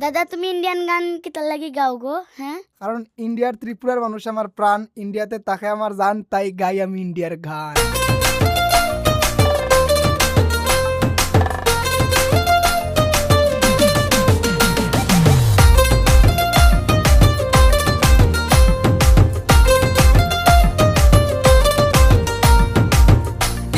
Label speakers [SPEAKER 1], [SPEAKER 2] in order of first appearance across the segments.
[SPEAKER 1] দাদা তুমি ইন্ডিয়ান গান কিতা লাগি গাও গো? হ্যাঁ,
[SPEAKER 2] কারণ ইন্ডিয়ার ত্রিপুরার মানুষ আমার প্রাণ, ইন্ডিয়াতে তাকে আমার জান, তাই গাই আমি ইন্ডিয়ার গান।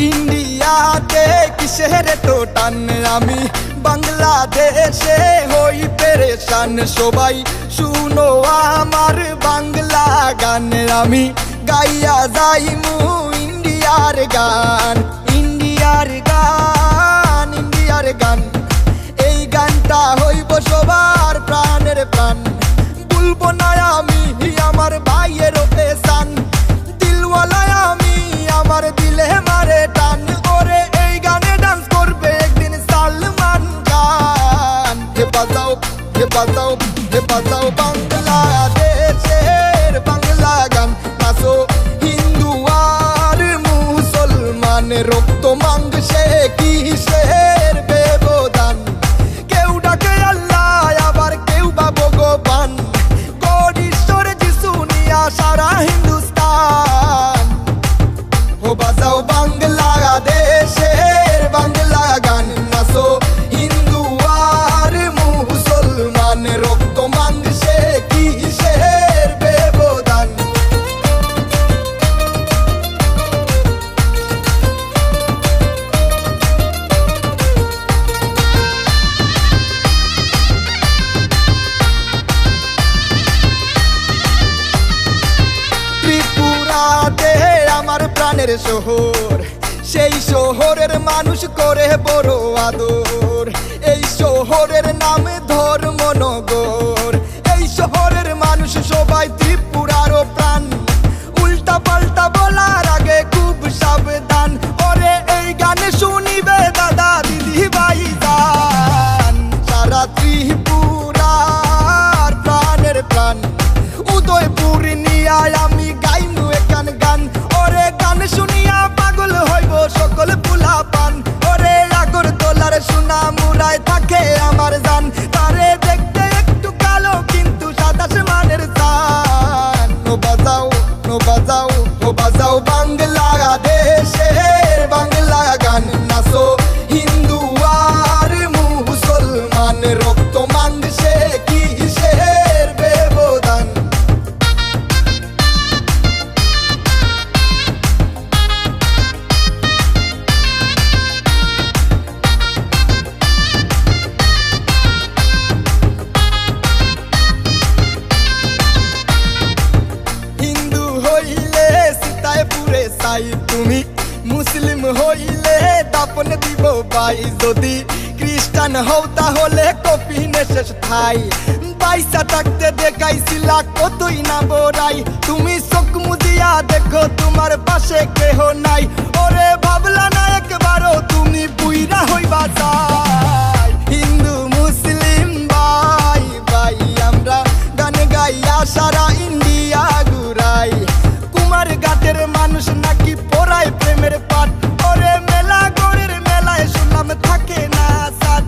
[SPEAKER 2] ইন্ডিয়াতে কিসের তো টান, আমি বাংলাদেশে হই পেরেশান। সবাই শুনো আমার বাংলা গান, আমি গাইয়া যাইমু ইন্ডিয়ার গান। ইন্ডিয়ার গান, ইন্ডিয়ার গান, এই গানটা হইব সবার প্রাণের প্রাণ। বলবো না আমি আমার ভাইয়ের পেশান, দিলওয়ালা আমি আমার দিলে মারে টান। ওরে এই গানে ডান্স করবে একদিন সালমান খান। হে বাজাও, হে বাজাও, হে বাজাও বাংলাদেশের বাংলা গান। নাচো হিন্দু আর মুসলমান, রক্ত মাংসে কিসের ব্যবধান। কেউ ডাকে আল্লাহ আবার কেউ বা ভগবান, গড ঈশ্বর যিশু নিয়া সারা হিন্দুস্তান। ও বাজাও বাংলাদেশের বাংলা গান, নাচো হিন্দু আর মুসলমান, রক্ত মাংসে কিসের ব্যবধান। ত্রিপুরাতে আমার প্রাণের শহর, সেই শহরের মানুষ করে বড় আদর। এই শহরের নাম ধর্মনগর, এই শহরের মানুষ সবাই ত্রিপুরারও প্রাণ। উল্টা পাল্টা বলার আগে খুব সাবধান। ওরে এই গানে শুনিবে দাদা দিদি ভাই গান, সারা ত্রিপুরার প্রাণের প্রাণ। উদয়পুর নিয়া আমি গাইমু একান গান, ওরে গান শুনিয়া পাগল হইব সকল পুলা পান। ওরে আগরতলার সোনা মুরায় থাকে আমার জান, তারে দেখতে একটু কালো কিন্তু সাদা মানের জান। ও বাজাও, ও বাজাও, ও বাজাও বাংলাদেশের বাংলা গান, নাচো হিন্দু আর মুসলমান, রক্ত মাংসে কিসের ব্যবধান। হিন্দু হইলে সীতায় পুরে চাই তুমি, মুসলিম হইলে দাপন দিব ভাই। যদি খ্রিস্টান হও তাহলে কফিনে শেষ ঠাই। পয়সা থাকতে দেখাইছিলা কতই না বড়াই, তুমি চোখ মুদিয়া দেখো তোমার পাশে কেহ নাই। ওরে ভাবলা না একবারও তুমি বুইরা হইবা চাই। হিন্দু মুসলিম ভাই ভাই আমরা গান গাইয়া সারা ইন্ডিয়া ঘুরাই। কুমার ঘাটের মানুষ নাকি পড়ায় প্রেমের পাঠ, ওরে মেলা গড়ের মেলায় শুনলাম থাকে না সাথ।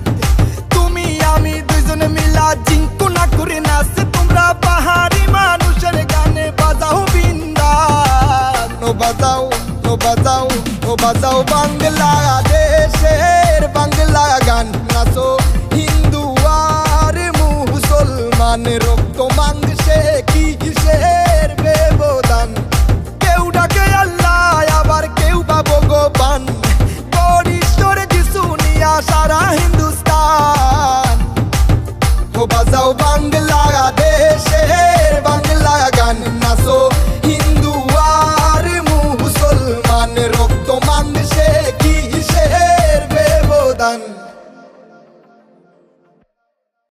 [SPEAKER 2] তুমি আমি দুইজনে মিলা জিঙ্কু না করে নাচ, তোমরা পাহাড়ি মানুষের গানে বাজাও বিন্দান। ও বাজাও, ও বাজাও, ও বাজাও বাংলাদেশের বাংলা গান, নাচো হিন্দু আর মুসলমান, রক্ত মাংসে কিসের ব্যবধান। কেউ ডাকে আল্লাহ আবার কেউ বা ভগবান, গড ঈশ্বর যিশু নিয়া সারা হিন্দুস্তান। ও বাজাও